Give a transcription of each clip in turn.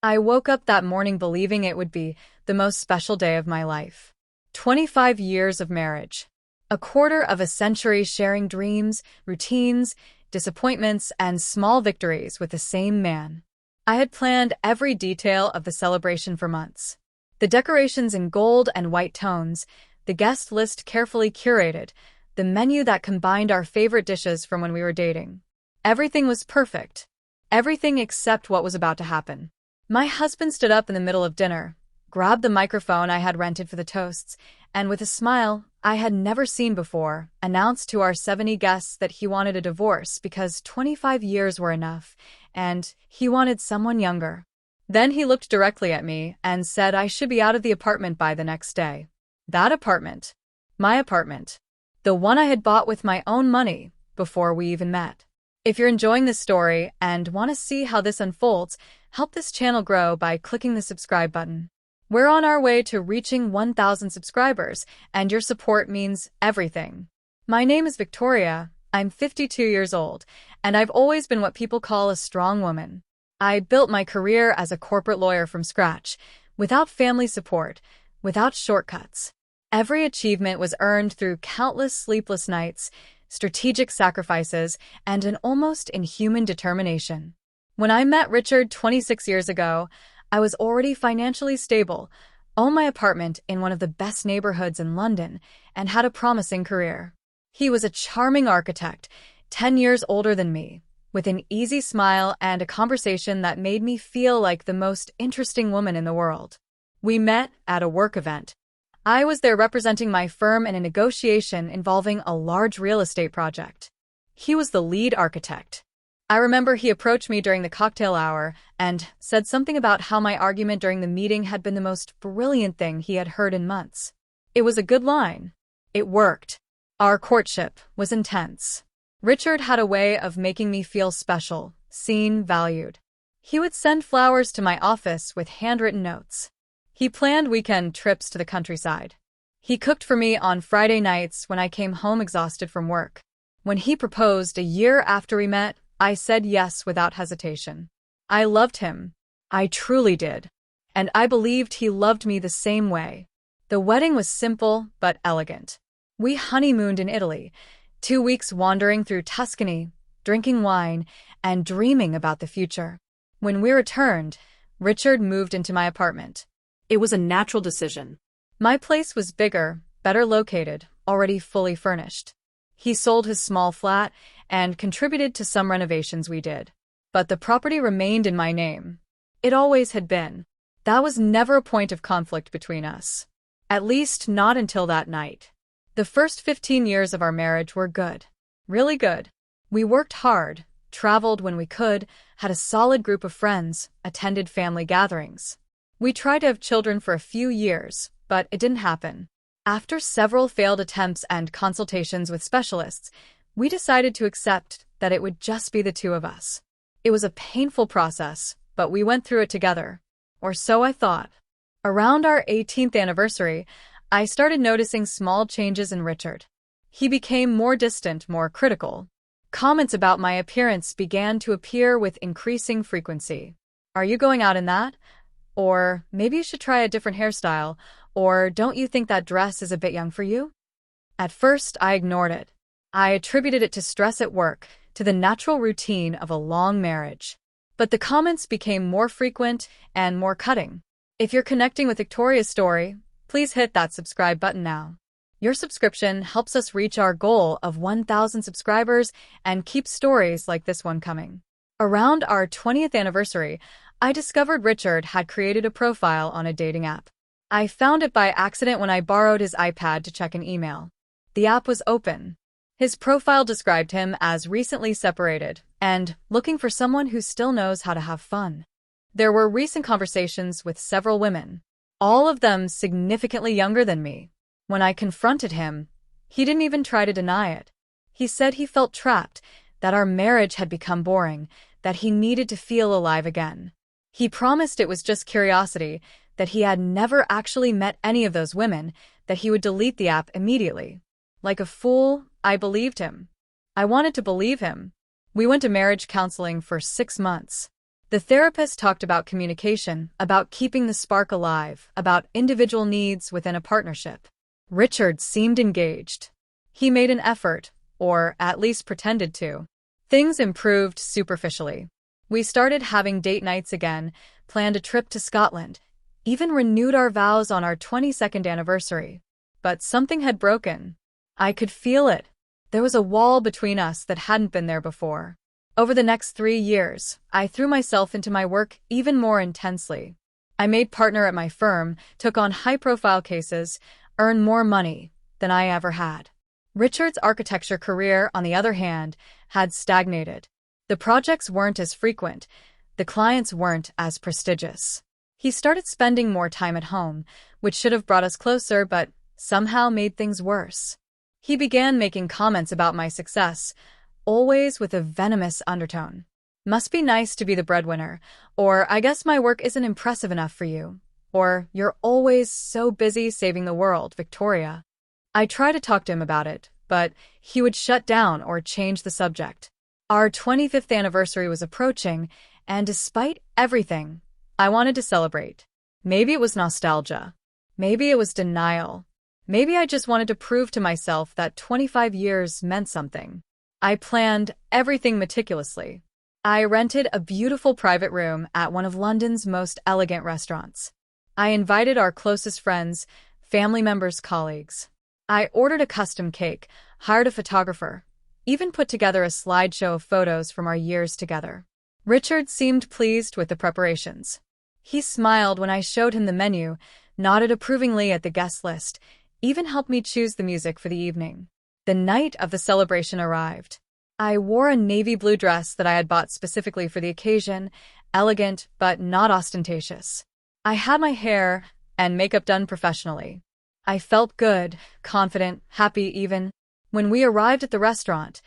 I woke up that morning believing it would be the most special day of my life. 25 years of marriage. A quarter of a century sharing dreams, routines, disappointments, and small victories with the same man. I had planned every detail of the celebration for months. The decorations in gold and white tones, the guest list carefully curated, the menu that combined our favorite dishes from when we were dating. Everything was perfect. Everything except what was about to happen. My husband stood up in the middle of dinner, grabbed the microphone I had rented for the toasts, and with a smile I had never seen before, announced to our 70 guests that he wanted a divorce because 25 years were enough, and he wanted someone younger. Then he looked directly at me and said I should be out of the apartment by the next day. That apartment. My apartment. The one I had bought with my own money before we even met. If you're enjoying this story and want to see how this unfolds, help this channel grow by clicking the subscribe button. We're on our way to reaching 1,000 subscribers, and your support means everything. My name is Victoria, I'm 52 years old, and I've always been what people call a strong woman. I built my career as a corporate lawyer from scratch, without family support, without shortcuts. Every achievement was earned through countless sleepless nights, strategic sacrifices, and an almost inhuman determination. When I met Richard 26 years ago, I was already financially stable, owned my apartment in one of the best neighborhoods in London, and had a promising career. He was a charming architect, 10 years older than me, with an easy smile and a conversation that made me feel like the most interesting woman in the world. We met at a work event. I was there representing my firm in a negotiation involving a large real estate project. He was the lead architect. I remember he approached me during the cocktail hour and said something about how my argument during the meeting had been the most brilliant thing he had heard in months. It was a good line. It worked. Our courtship was intense. Richard had a way of making me feel special, seen, valued. He would send flowers to my office with handwritten notes. He planned weekend trips to the countryside. He cooked for me on Friday nights when I came home exhausted from work. When he proposed a year after we met, I said yes without hesitation. I loved him. I truly did. And I believed he loved me the same way. The wedding was simple but elegant. We honeymooned in Italy, 2 weeks wandering through Tuscany, drinking wine, and dreaming about the future. When we returned, Richard moved into my apartment. It was a natural decision. My place was bigger, better located, already fully furnished. He sold his small flat and contributed to some renovations we did. But the property remained in my name. It always had been. That was never a point of conflict between us. At least not until that night. The first 15 years of our marriage were good. Really good. We worked hard, traveled when we could, had a solid group of friends, attended family gatherings. We tried to have children for a few years, but it didn't happen. After several failed attempts and consultations with specialists, we decided to accept that it would just be the two of us. It was a painful process, but we went through it together. Or so I thought. Around our 18th anniversary, I started noticing small changes in Richard. He became more distant, more critical. Comments about my appearance began to appear with increasing frequency. "Are you going out in that?" Or, "Maybe you should try a different hairstyle," or, "Don't you think that dress is a bit young for you?" At first, I ignored it. I attributed it to stress at work, to the natural routine of a long marriage. But the comments became more frequent and more cutting. If you're connecting with Victoria's story, please hit that subscribe button now. Your subscription helps us reach our goal of 1,000 subscribers and keep stories like this one coming. Around our 20th anniversary, I discovered Richard had created a profile on a dating app. I found it by accident when I borrowed his iPad to check an email. The app was open. His profile described him as recently separated and looking for someone who still knows how to have fun. There were recent conversations with several women, all of them significantly younger than me. When I confronted him, he didn't even try to deny it. He said he felt trapped, that our marriage had become boring, that he needed to feel alive again. He promised it was just curiosity, that he had never actually met any of those women, that he would delete the app immediately. Like a fool, I believed him. I wanted to believe him. We went to marriage counseling for 6 months. The therapist talked about communication, about keeping the spark alive, about individual needs within a partnership. Richard seemed engaged. He made an effort, or at least pretended to. Things improved superficially. We started having date nights again, planned a trip to Scotland, even renewed our vows on our 22nd anniversary. But something had broken. I could feel it. There was a wall between us that hadn't been there before. Over the next 3 years, I threw myself into my work even more intensely. I made partner at my firm, took on high-profile cases, earned more money than I ever had. Richard's architecture career, on the other hand, had stagnated. The projects weren't as frequent, the clients weren't as prestigious. He started spending more time at home, which should have brought us closer but somehow made things worse. He began making comments about my success, always with a venomous undertone. Must be nice to be the breadwinner, or I guess my work isn't impressive enough for you, or you're always so busy saving the world, Victoria. I tried to talk to him about it, but he would shut down or change the subject. Our 25th anniversary was approaching, and despite everything, I wanted to celebrate. Maybe it was nostalgia. Maybe it was denial. Maybe I just wanted to prove to myself that 25 years meant something. I planned everything meticulously. I rented a beautiful private room at one of London's most elegant restaurants. I invited our closest friends, family members, colleagues. I ordered a custom cake, hired a photographer, even put together a slideshow of photos from our years together. Richard seemed pleased with the preparations. He smiled when I showed him the menu, nodded approvingly at the guest list, even helped me choose the music for the evening. The night of the celebration arrived. I wore a navy blue dress that I had bought specifically for the occasion, elegant but not ostentatious. I had my hair and makeup done professionally. I felt good, confident, happy even. When we arrived at the restaurant,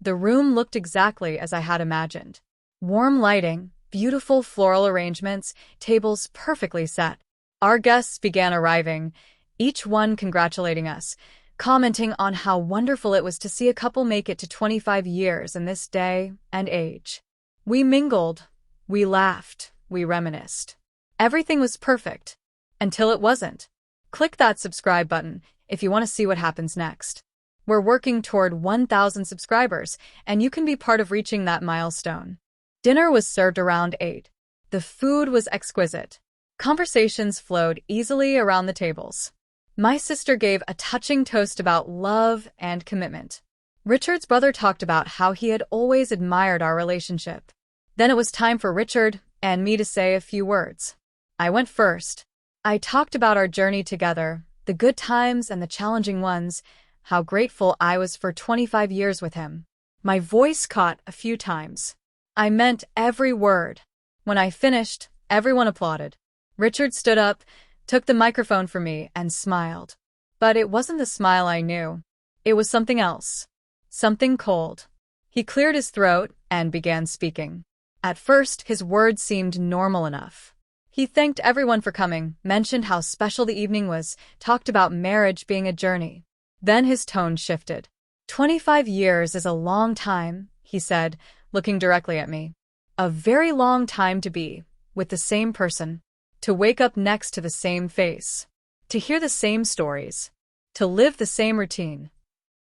the room looked exactly as I had imagined. Warm lighting, beautiful floral arrangements, tables perfectly set. Our guests began arriving, each one congratulating us, commenting on how wonderful it was to see a couple make it to 25 years in this day and age. We mingled, we laughed, we reminisced. Everything was perfect. Until it wasn't. Click that subscribe button if you want to see what happens next. We're working toward 1,000 subscribers, and you can be part of reaching that milestone. Dinner was served around 8. The food was exquisite. Conversations flowed easily around the tables. My sister gave a touching toast about love and commitment. Richard's brother talked about how he had always admired our relationship. Then it was time for Richard and me to say a few words. I went first. I talked about our journey together, the good times and the challenging ones, how grateful I was for 25 years with him. My voice caught a few times. I meant every word. When I finished, everyone applauded. Richard stood up, took the microphone from me, and smiled. But it wasn't the smile I knew. It was something else. Something cold. He cleared his throat and began speaking. At first, his words seemed normal enough. He thanked everyone for coming, mentioned how special the evening was, talked about marriage being a journey. Then his tone shifted. 25 years is a long time, he said, looking directly at me. A very long time to be with the same person. To wake up next to the same face, to hear the same stories, to live the same routine.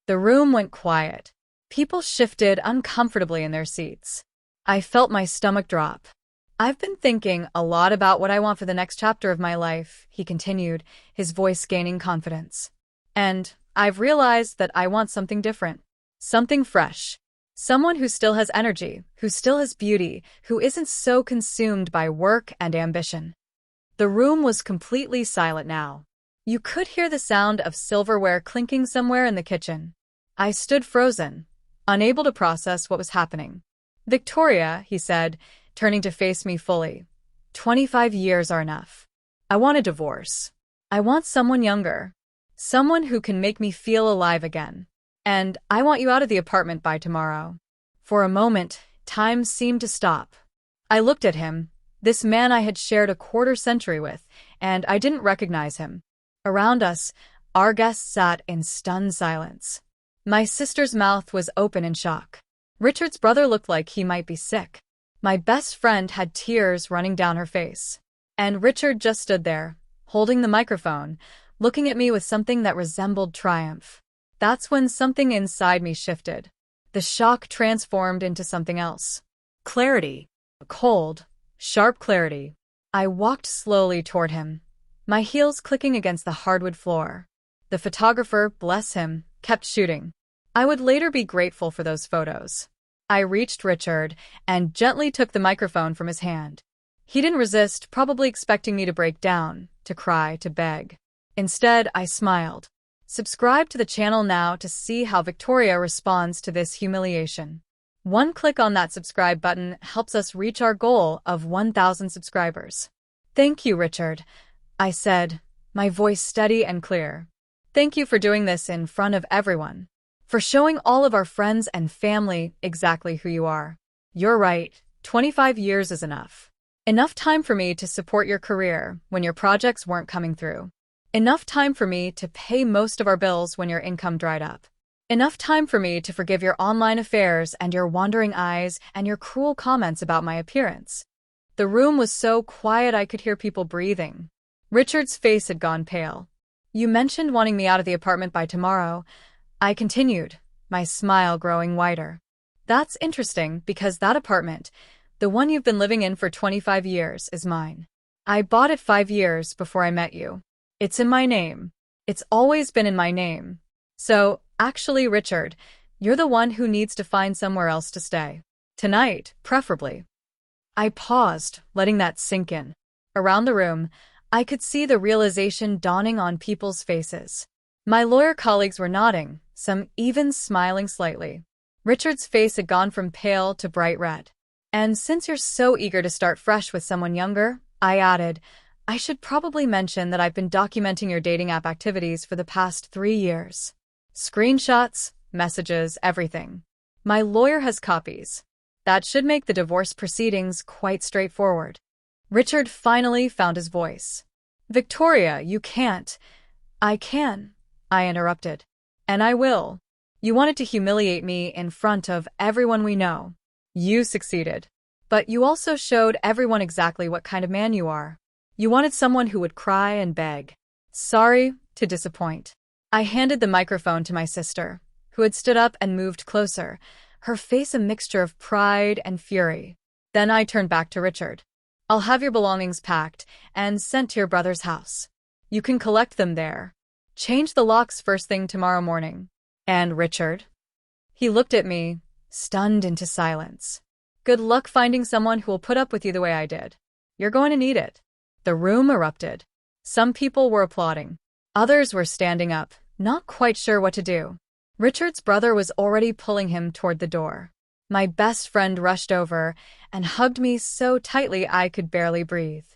The room went quiet. People shifted uncomfortably in their seats. I felt my stomach drop. I've been thinking a lot about what I want for the next chapter of my life, he continued, his voice gaining confidence. And I've realized that I want something different, something fresh. Someone who still has energy, who still has beauty, who isn't so consumed by work and ambition. The room was completely silent now. You could hear the sound of silverware clinking somewhere in the kitchen. I stood frozen, unable to process what was happening. Victoria, he said, turning to face me fully. 25 years are enough. I want a divorce. I want someone younger. Someone who can make me feel alive again. And I want you out of the apartment by tomorrow. For a moment, time seemed to stop. I looked at him. This man I had shared a quarter-century with, and I didn't recognize him. Around us, our guests sat in stunned silence. My sister's mouth was open in shock. Richard's brother looked like he might be sick. My best friend had tears running down her face. And Richard just stood there, holding the microphone, looking at me with something that resembled triumph. That's when something inside me shifted. The shock transformed into something else. Clarity. A cold, sharp clarity. I walked slowly toward him, my heels clicking against the hardwood floor. The photographer, bless him, kept shooting. I would later be grateful for those photos. I reached Richard and gently took the microphone from his hand. He didn't resist, probably expecting me to break down, to cry, to beg. Instead, I smiled. Subscribe to the channel now to see how Victoria responds to this humiliation. One click on that subscribe button helps us reach our goal of 1,000 subscribers. Thank you, Richard, I said, my voice steady and clear. Thank you for doing this in front of everyone. For showing all of our friends and family exactly who you are. You're right, 25 years is enough. Enough time for me to support your career when your projects weren't coming through. Enough time for me to pay most of our bills when your income dried up. Enough time for me to forgive your online affairs and your wandering eyes and your cruel comments about my appearance. The room was so quiet I could hear people breathing. Richard's face had gone pale. You mentioned wanting me out of the apartment by tomorrow. I continued, my smile growing wider. That's interesting because that apartment, the one you've been living in for 25 years, is mine. I bought it 5 years before I met you. It's in my name. It's always been in my name. So, actually, Richard, you're the one who needs to find somewhere else to stay. Tonight, preferably. I paused, letting that sink in. Around the room, I could see the realization dawning on people's faces. My lawyer colleagues were nodding, some even smiling slightly. Richard's face had gone from pale to bright red. And since you're so eager to start fresh with someone younger, I added, I should probably mention that I've been documenting your dating app activities for the past 3 years. Screenshots, messages, everything. My lawyer has copies. That should make the divorce proceedings quite straightforward. Richard finally found his voice. Victoria, you can't. I can, I interrupted. And I will. You wanted to humiliate me in front of everyone we know. You succeeded. But you also showed everyone exactly what kind of man you are. You wanted someone who would cry and beg. Sorry to disappoint. I handed the microphone to my sister, who had stood up and moved closer, her face a mixture of pride and fury. Then I turned back to Richard. I'll have your belongings packed and sent to your brother's house. You can collect them there. Change the locks first thing tomorrow morning. And Richard? He looked at me, stunned into silence. Good luck finding someone who will put up with you the way I did. You're going to need it. The room erupted. Some people were applauding. Others were standing up, not quite sure what to do. Richard's brother was already pulling him toward the door. My best friend rushed over and hugged me so tightly I could barely breathe.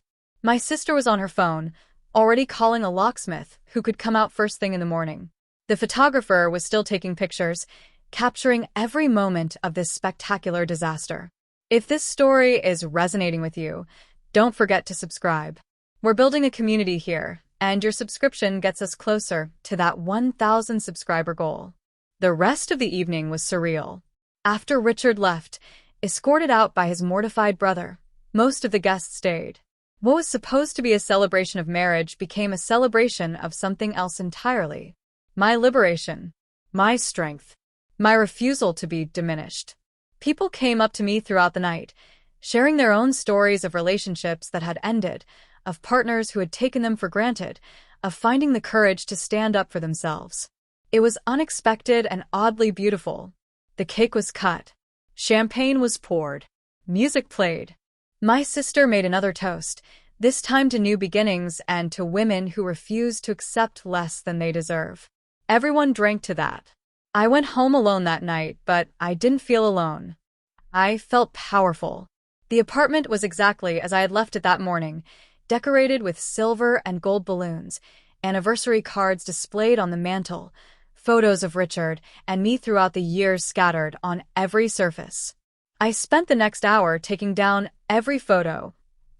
My sister was on her phone, already calling a locksmith who could come out first thing in the morning. The photographer was still taking pictures, capturing every moment of this spectacular disaster. If this story is resonating with you, don't forget to subscribe. We're building a community here, and your subscription gets us closer to that 1,000 subscriber goal. The rest of the evening was surreal. After Richard left, escorted out by his mortified brother, most of the guests stayed. What was supposed to be a celebration of marriage became a celebration of something else entirely. My liberation, my strength, my refusal to be diminished. People came up to me throughout the night, sharing their own stories of relationships that had ended, of partners who had taken them for granted, of finding the courage to stand up for themselves. It was unexpected and oddly beautiful. The cake was cut. Champagne was poured. Music played. My sister made another toast, this time to new beginnings and to women who refuse to accept less than they deserve. Everyone drank to that. I went home alone that night, but I didn't feel alone. I felt powerful. The apartment was exactly as I had left it that morning, decorated with silver and gold balloons, anniversary cards displayed on the mantel, photos of Richard and me throughout the years scattered on every surface. I spent the next hour taking down every photo,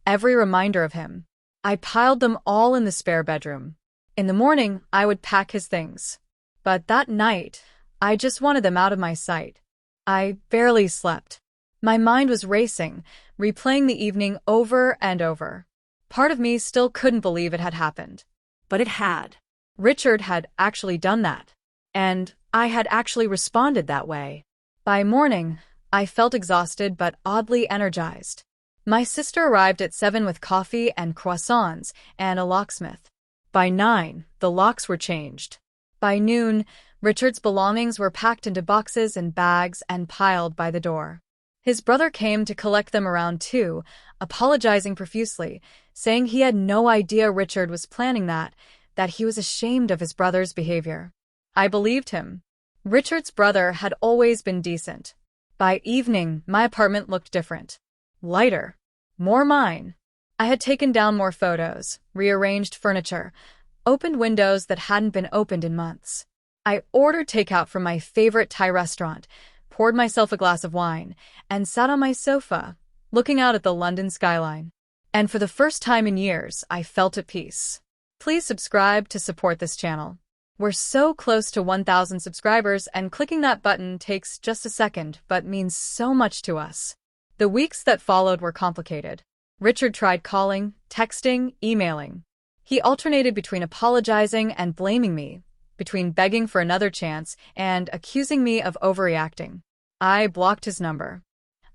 every reminder of him. I piled them all in the spare bedroom. In the morning, I would pack his things. But that night, I just wanted them out of my sight. I barely slept. My mind was racing, replaying the evening over and over. Part of me still couldn't believe it had happened. But it had. Richard had actually done that. And I had actually responded that way. By morning, I felt exhausted but oddly energized. My sister arrived at 7 with coffee and croissants and a locksmith. By 9, the locks were changed. By noon, Richard's belongings were packed into boxes and bags and piled by the door. His brother came to collect them around 2, apologizing profusely, saying he had no idea Richard was planning that he was ashamed of his brother's behavior. I believed him. Richard's brother had always been decent. By evening, my apartment looked different. Lighter. More mine. I had taken down more photos, rearranged furniture, opened windows that hadn't been opened in months. I ordered takeout from my favorite Thai restaurant, poured myself a glass of wine, and sat on my sofa, looking out at the London skyline. And for the first time in years, I felt at peace. Please subscribe to support this channel. We're so close to 1,000 subscribers, and clicking that button takes just a second but means so much to us. The weeks that followed were complicated. Richard tried calling, texting, emailing. He alternated between apologizing and blaming me, between begging for another chance and accusing me of overreacting. I blocked his number.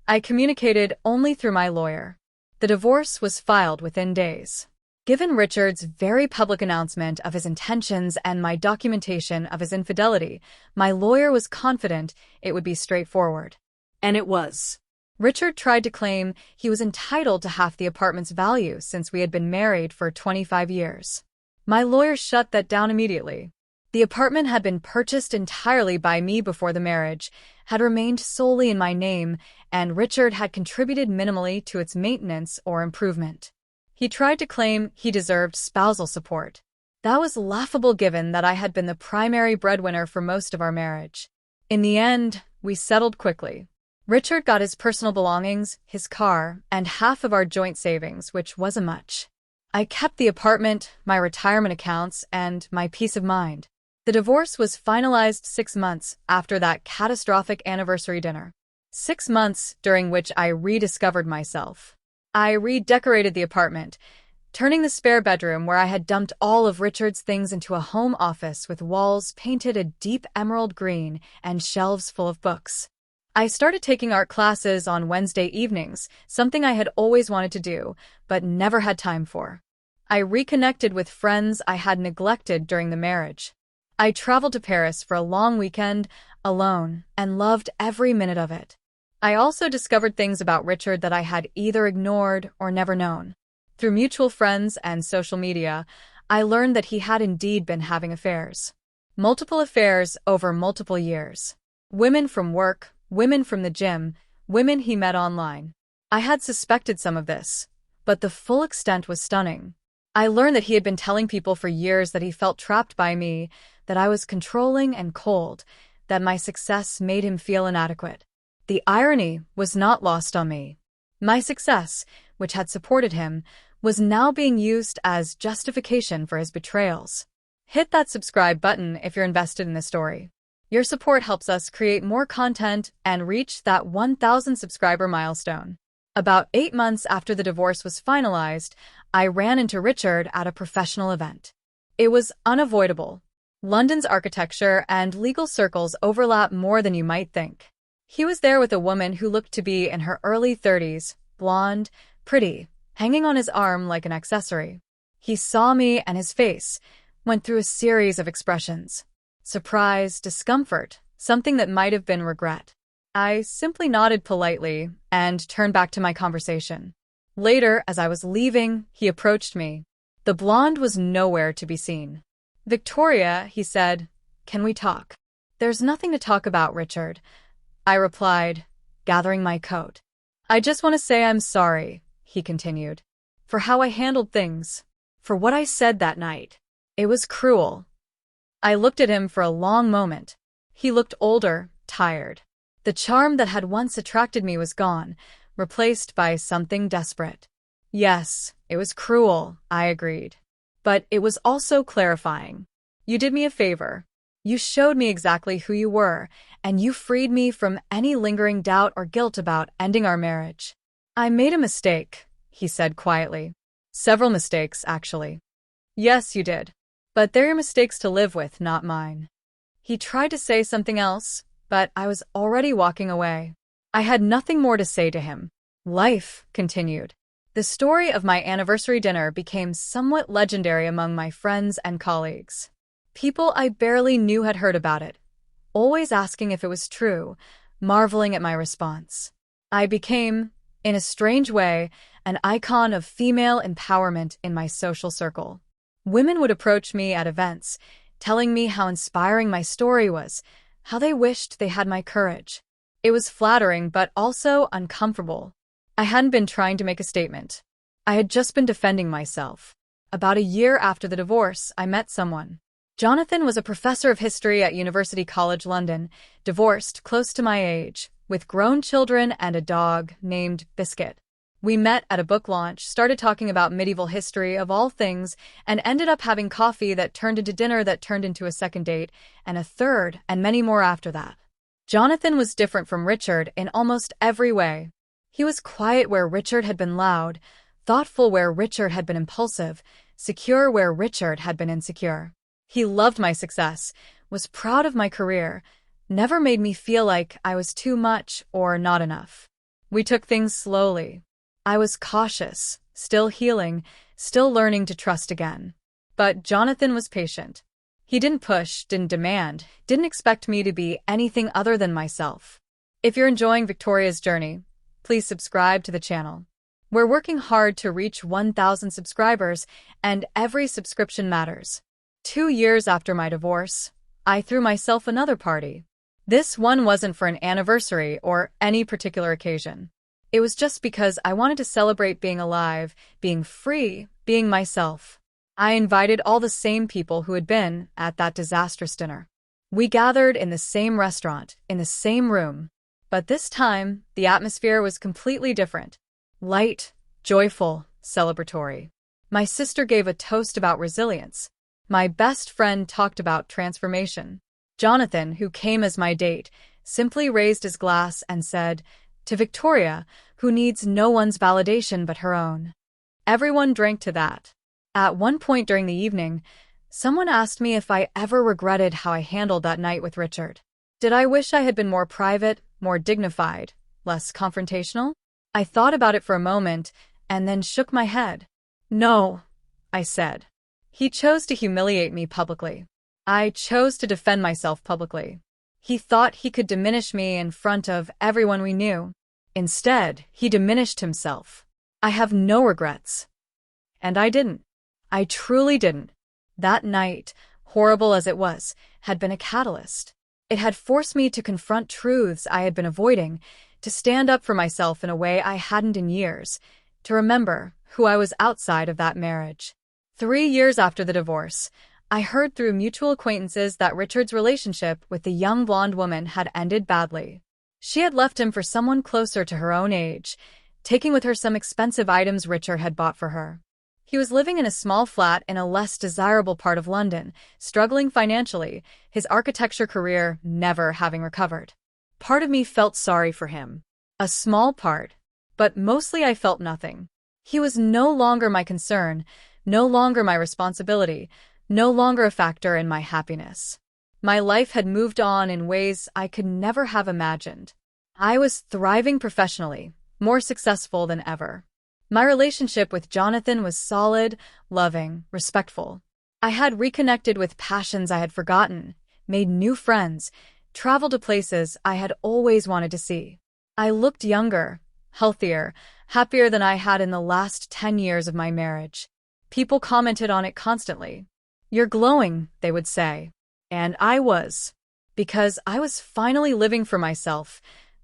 I communicated only through my lawyer. The divorce was filed within days. Given Richard's very public announcement of his intentions and my documentation of his infidelity, my lawyer was confident it would be straightforward. And it was. Richard tried to claim he was entitled to half the apartment's value since we had been married for 25 years. My lawyer shut that down immediately. The apartment had been purchased entirely by me before the marriage, had remained solely in my name, and Richard had contributed minimally to its maintenance or improvement. He tried to claim he deserved spousal support. That was laughable given that I had been the primary breadwinner for most of our marriage. In the end, we settled quickly. Richard got his personal belongings, his car, and half of our joint savings, which wasn't much. I kept the apartment, my retirement accounts, and my peace of mind. The divorce was finalized 6 months after that catastrophic anniversary dinner. 6 months during which I rediscovered myself. I redecorated the apartment, turning the spare bedroom where I had dumped all of Richard's things into a home office with walls painted a deep emerald green and shelves full of books. I started taking art classes on Wednesday evenings, something I had always wanted to do, but never had time for. I reconnected with friends I had neglected during the marriage. I traveled to Paris for a long weekend, alone, and loved every minute of it. I also discovered things about Richard that I had either ignored or never known. Through mutual friends and social media, I learned that he had indeed been having affairs. Multiple affairs over multiple years. Women from work, women from the gym, women he met online. I had suspected some of this, but the full extent was stunning. I learned that he had been telling people for years that he felt trapped by me, that I was controlling and cold, that my success made him feel inadequate. The irony was not lost on me. My success, which had supported him, was now being used as justification for his betrayals. Hit that subscribe button if you're invested in this story. Your support helps us create more content and reach that 1,000 subscriber milestone. About 8 months after the divorce was finalized, I ran into Richard at a professional event. It was unavoidable. London's architecture and legal circles overlap more than you might think. He was there with a woman who looked to be in her early 30s, blonde, pretty, hanging on his arm like an accessory. He saw me and his face went through a series of expressions. Surprise, discomfort, something that might have been regret. I simply nodded politely and turned back to my conversation. Later, as I was leaving, he approached me. The blonde was nowhere to be seen. "Victoria," he said, "can we talk?" "There's nothing to talk about, Richard," I replied, gathering my coat. "I just want to say I'm sorry," he continued, "for how I handled things, for what I said that night. It was cruel." I looked at him for a long moment. He looked older, tired. The charm that had once attracted me was gone, replaced by something desperate. "Yes, it was cruel," I agreed. "But it was also clarifying. You did me a favor. You showed me exactly who you were, and you freed me from any lingering doubt or guilt about ending our marriage. I made a mistake, he said quietly. Several mistakes, actually. Yes, you did. But they're your mistakes to live with, not mine. He tried to say something else, but I was already walking away. I had nothing more to say to him. Life continued. The story of my anniversary dinner became somewhat legendary among my friends and colleagues. People I barely knew had heard about it, always asking if it was true, marveling at my response. I became, in a strange way, an icon of female empowerment in my social circle. Women would approach me at events, telling me how inspiring my story was, how they wished they had my courage. It was flattering but also uncomfortable. I hadn't been trying to make a statement. I had just been defending myself. About a year after the divorce, I met someone. Jonathan was a professor of history at University College London, divorced, close to my age, with grown children and a dog named Biscuit. We met at a book launch, started talking about medieval history of all things, and ended up having coffee that turned into dinner that turned into a second date, and a third, and many more after that. Jonathan was different from Richard in almost every way. He was quiet where Richard had been loud, thoughtful where Richard had been impulsive, secure where Richard had been insecure. He loved my success, was proud of my career, never made me feel like I was too much or not enough. We took things slowly. I was cautious, still healing, still learning to trust again. But Jonathan was patient. He didn't push, didn't demand, didn't expect me to be anything other than myself. If you're enjoying Victoria's journey, please subscribe to the channel. We're working hard to reach 1,000 subscribers, and every subscription matters. 2 years after my divorce, I threw myself another party. This one wasn't for an anniversary or any particular occasion. It was just because I wanted to celebrate being alive, being free, being myself. I invited all the same people who had been at that disastrous dinner. We gathered in the same restaurant, in the same room. But this time, the atmosphere was completely different. Light, joyful, celebratory. My sister gave a toast about resilience. My best friend talked about transformation. Jonathan, who came as my date, simply raised his glass and said, "To Victoria, who needs no one's validation but her own." Everyone drank to that. At one point during the evening, someone asked me if I ever regretted how I handled that night with Richard. Did I wish I had been more private, more dignified, less confrontational? I thought about it for a moment and then shook my head. No, I said. He chose to humiliate me publicly. I chose to defend myself publicly. He thought he could diminish me in front of everyone we knew. Instead, he diminished himself. I have no regrets. And I didn't. I truly didn't. That night, horrible as it was, had been a catalyst. It had forced me to confront truths I had been avoiding, to stand up for myself in a way I hadn't in years, to remember who I was outside of that marriage. 3 years after the divorce, I heard through mutual acquaintances that Richard's relationship with the young blonde woman had ended badly. She had left him for someone closer to her own age, taking with her some expensive items Richard had bought for her. He was living in a small flat in a less desirable part of London, struggling financially, his architecture career never having recovered. Part of me felt sorry for him. A small part, but mostly I felt nothing. He was no longer my concern, no longer my responsibility, no longer a factor in my happiness. My life had moved on in ways I could never have imagined. I was thriving professionally, more successful than ever. My relationship with Jonathan was solid, loving, respectful. I had reconnected with passions I had forgotten, made new friends, traveled to places I had always wanted to see. I looked younger, healthier, happier than I had in the last 10 years of my marriage. People commented on it constantly. "You're glowing," they would say. And I was. Because I was finally living for myself,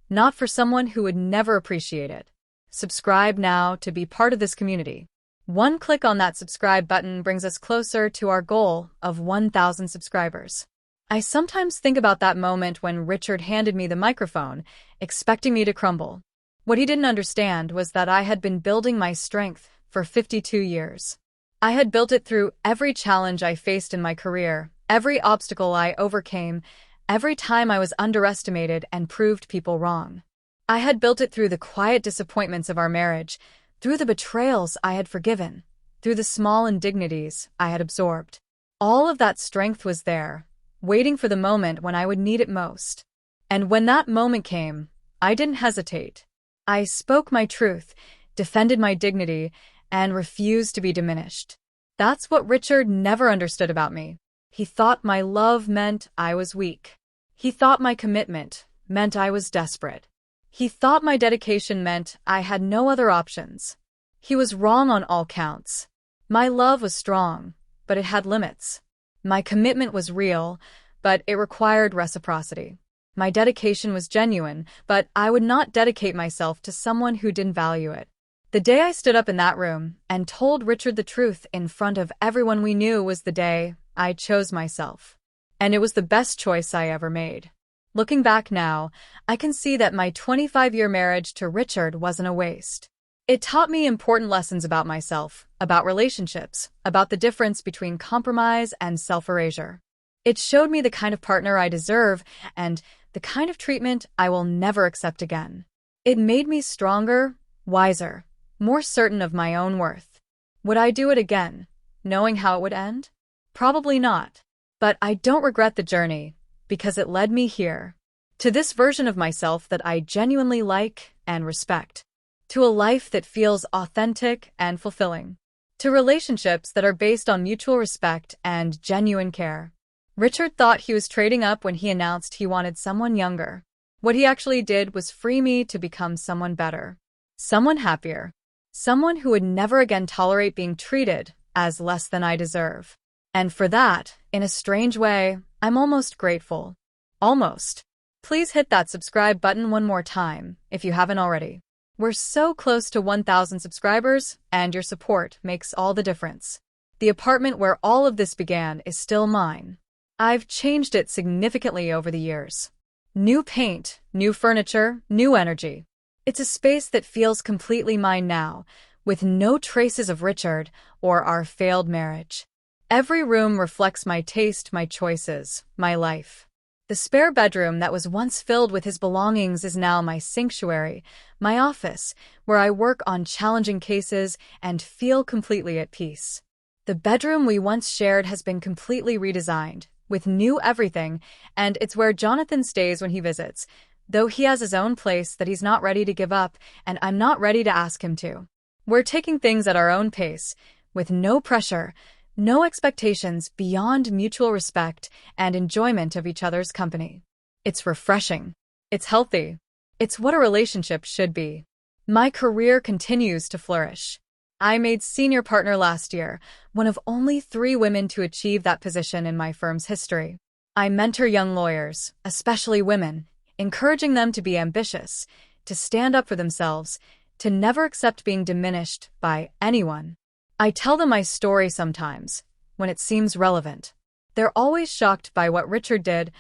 not for someone who would never appreciate it. Subscribe now to be part of this community. One click on that subscribe button brings us closer to our goal of 1,000 subscribers. I sometimes think about that moment when Richard handed me the microphone, expecting me to crumble. What he didn't understand was that I had been building my strength for 52 years. I had built it through every challenge I faced in my career, Every obstacle I overcame, every time I was underestimated and proved people wrong. I had built it through the quiet disappointments of our marriage, through the betrayals I had forgiven, through the small indignities I had absorbed. All of that strength was there, waiting for the moment when I would need it most. And when that moment came, I didn't hesitate. I spoke my truth, defended my dignity, and refused to be diminished. That's what Richard never understood about me. He thought my love meant I was weak. He thought my commitment meant I was desperate. He thought my dedication meant I had no other options. He was wrong on all counts. My love was strong, but it had limits. My commitment was real, but it required reciprocity. My dedication was genuine, but I would not dedicate myself to someone who didn't value it. The day I stood up in that room and told Richard the truth in front of everyone we knew was the day I chose myself. And it was the best choice I ever made. Looking back now, I can see that my 25-year marriage to Richard wasn't a waste. It taught me important lessons about myself, about relationships, about the difference between compromise and self-erasure. It showed me the kind of partner I deserve and the kind of treatment I will never accept again. It made me stronger, wiser, more certain of my own worth. Would I do it again, knowing how it would end? Probably not. But I don't regret the journey, because it led me here. To this version of myself that I genuinely like and respect. To a life that feels authentic and fulfilling. To relationships that are based on mutual respect and genuine care. Richard thought he was trading up when he announced he wanted someone younger. What he actually did was free me to become someone better. Someone happier. Someone who would never again tolerate being treated as less than I deserve. And for that, in a strange way, I'm almost grateful. Almost. Please hit that subscribe button one more time, if you haven't already. We're so close to 1,000 subscribers, and your support makes all the difference. The apartment where all of this began is still mine. I've changed it significantly over the years. New paint, new furniture, new energy. It's a space that feels completely mine now, with no traces of Richard or our failed marriage. Every room reflects my taste, my choices, my life. The spare bedroom that was once filled with his belongings is now my sanctuary, my office, where I work on challenging cases and feel completely at peace. The bedroom we once shared has been completely redesigned, with new everything, and it's where Jonathan stays when he visits, though he has his own place that he's not ready to give up, and I'm not ready to ask him to. We're taking things at our own pace, with no pressure, no expectations beyond mutual respect and enjoyment of each other's company. It's refreshing. It's healthy. It's what a relationship should be. My career continues to flourish. I made senior partner last year, one of only 3 women to achieve that position in my firm's history. I mentor young lawyers, especially women, encouraging them to be ambitious, to stand up for themselves, to never accept being diminished by anyone. I tell them my story sometimes, when it seems relevant. They're always shocked by what Richard did,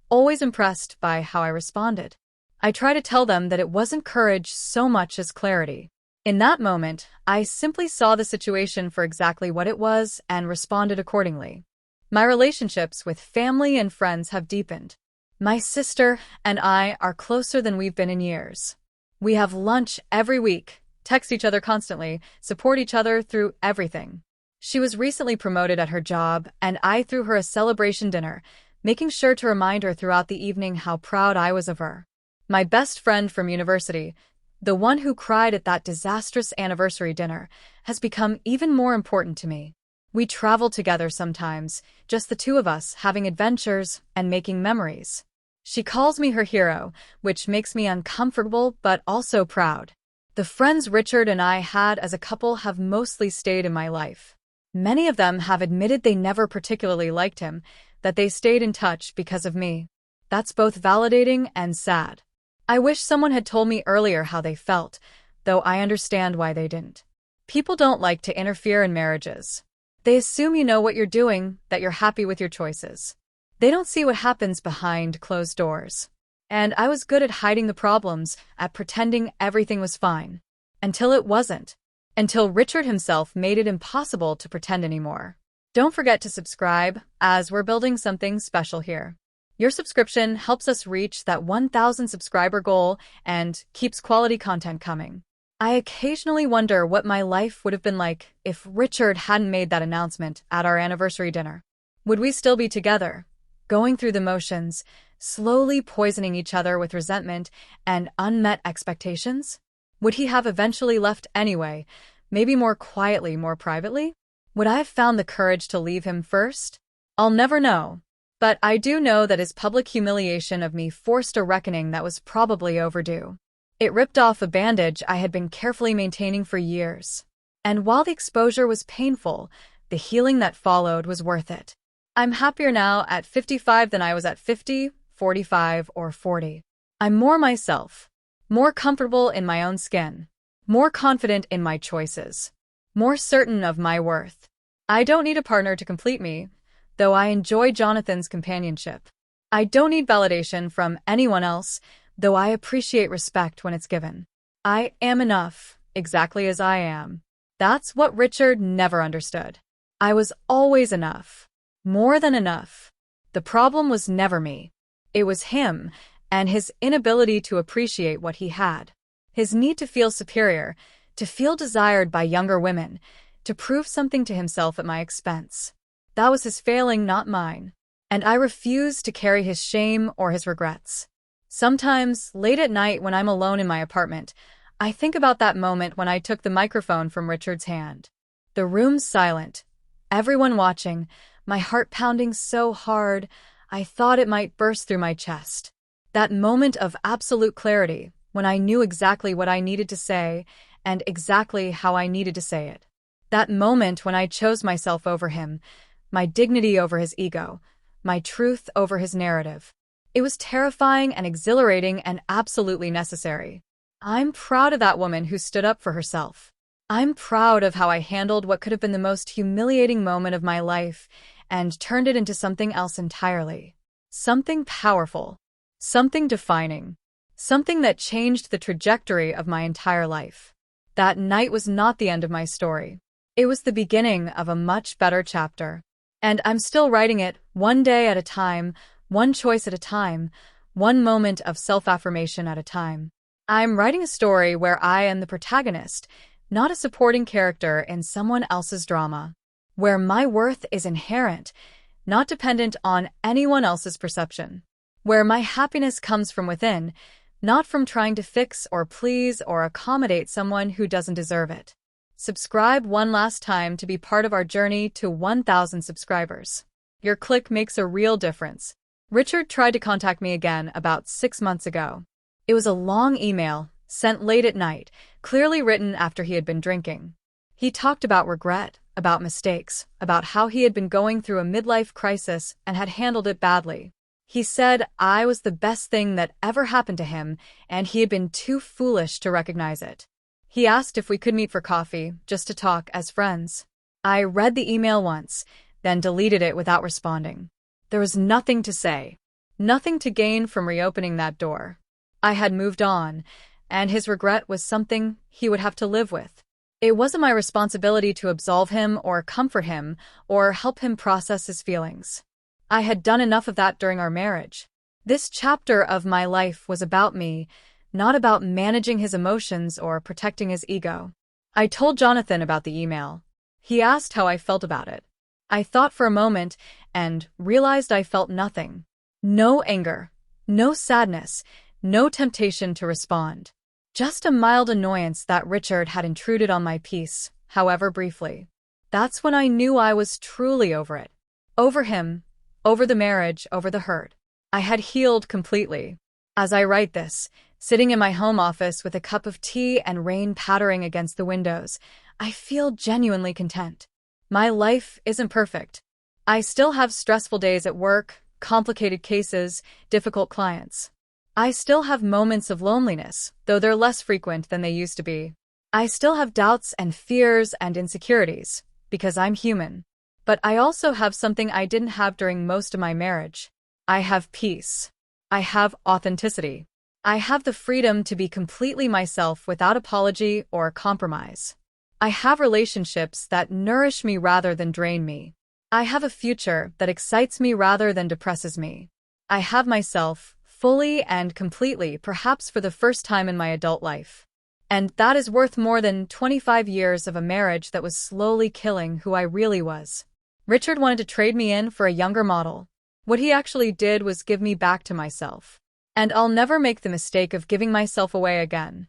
always impressed by how I responded. I try to tell them that it wasn't courage so much as clarity. In that moment, I simply saw the situation for exactly what it was and responded accordingly. My relationships with family and friends have deepened. My sister and I are closer than we've been in years. We have lunch every week, text each other constantly, support each other through everything. She was recently promoted at her job, and I threw her a celebration dinner, making sure to remind her throughout the evening how proud I was of her. My best friend from university, the one who cried at that disastrous anniversary dinner, has become even more important to me. We travel together sometimes, just the 2 of us having adventures and making memories. She calls me her hero, which makes me uncomfortable but also proud. The friends Richard and I had as a couple have mostly stayed in my life. Many of them have admitted they never particularly liked him, that they stayed in touch because of me. That's both validating and sad. I wish someone had told me earlier how they felt, though I understand why they didn't. People don't like to interfere in marriages. They assume you know what you're doing, that you're happy with your choices. They don't see what happens behind closed doors. And I was good at hiding the problems, at pretending everything was fine. Until it wasn't. Until Richard himself made it impossible to pretend anymore. Don't forget to subscribe, as we're building something special here. Your subscription helps us reach that 1,000 subscriber goal and keeps quality content coming. I occasionally wonder what my life would have been like if Richard hadn't made that announcement at our anniversary dinner. Would we still be together, going through the motions, slowly poisoning each other with resentment and unmet expectations? Would he have eventually left anyway, maybe more quietly, more privately? Would I have found the courage to leave him first? I'll never know. But I do know that his public humiliation of me forced a reckoning that was probably overdue. It ripped off a bandage I had been carefully maintaining for years. And while the exposure was painful, the healing that followed was worth it. I'm happier now at 55 than I was at 50, 45, or 40. I'm more myself, more comfortable in my own skin, more confident in my choices, more certain of my worth. I don't need a partner to complete me, though I enjoy Jonathan's companionship. I don't need validation from anyone else, though I appreciate respect when it's given. I am enough, exactly as I am. That's what Richard never understood. I was always enough. More than enough. The problem was never me. It was him, and his inability to appreciate what he had. His need to feel superior, to feel desired by younger women, to prove something to himself at my expense. That was his failing, not mine. And I refused to carry his shame or his regrets. Sometimes, late at night when I'm alone in my apartment, I think about that moment when I took the microphone from Richard's hand. The room's silent, everyone watching, my heart pounding so hard, I thought it might burst through my chest. That moment of absolute clarity, when I knew exactly what I needed to say and exactly how I needed to say it. That moment when I chose myself over him, my dignity over his ego, my truth over his narrative. It was terrifying and exhilarating and absolutely necessary. I'm proud of that woman who stood up for herself. I'm proud of how I handled what could have been the most humiliating moment of my life and turned it into something else entirely. Something powerful. Something defining. Something that changed the trajectory of my entire life. That night was not the end of my story. It was the beginning of a much better chapter. And I'm still writing it, one day at a time, one choice at a time, one moment of self-affirmation at a time. I'm writing a story where I am the protagonist, not a supporting character in someone else's drama. Where my worth is inherent, not dependent on anyone else's perception. Where my happiness comes from within, not from trying to fix or please or accommodate someone who doesn't deserve it. Subscribe one last time to be part of our journey to 1,000 subscribers. Your click makes a real difference. Richard tried to contact me again about 6 months ago. It was a long email, sent late at night, clearly written after he had been drinking. He talked about regret, about mistakes, about how he had been going through a midlife crisis and had handled it badly. He said I was the best thing that ever happened to him, and he had been too foolish to recognize it. He asked if we could meet for coffee, just to talk as friends. I read the email once, then deleted it without responding. There was nothing to say, nothing to gain from reopening that door. I had moved on, and his regret was something he would have to live with. It wasn't my responsibility to absolve him or comfort him or help him process his feelings. I had done enough of that during our marriage. This chapter of my life was about me, not about managing his emotions or protecting his ego. I told Jonathan about the email. He asked how I felt about it. I thought for a moment and realized I felt nothing. No anger, no sadness, no temptation to respond. Just a mild annoyance that Richard had intruded on my peace, however briefly. That's when I knew I was truly over it. Over him, over the marriage, over the hurt. I had healed completely. As I write this, sitting in my home office with a cup of tea and rain pattering against the windows, I feel genuinely content. My life isn't perfect. I still have stressful days at work, complicated cases, difficult clients. I still have moments of loneliness, though they're less frequent than they used to be. I still have doubts and fears and insecurities, because I'm human. But I also have something I didn't have during most of my marriage. I have peace. I have authenticity. I have the freedom to be completely myself without apology or compromise. I have relationships that nourish me rather than drain me. I have a future that excites me rather than depresses me. I have myself, fully and completely, perhaps for the first time in my adult life. And that is worth more than 25 years of a marriage that was slowly killing who I really was. Richard wanted to trade me in for a younger model. What he actually did was give me back to myself. And I'll never make the mistake of giving myself away again.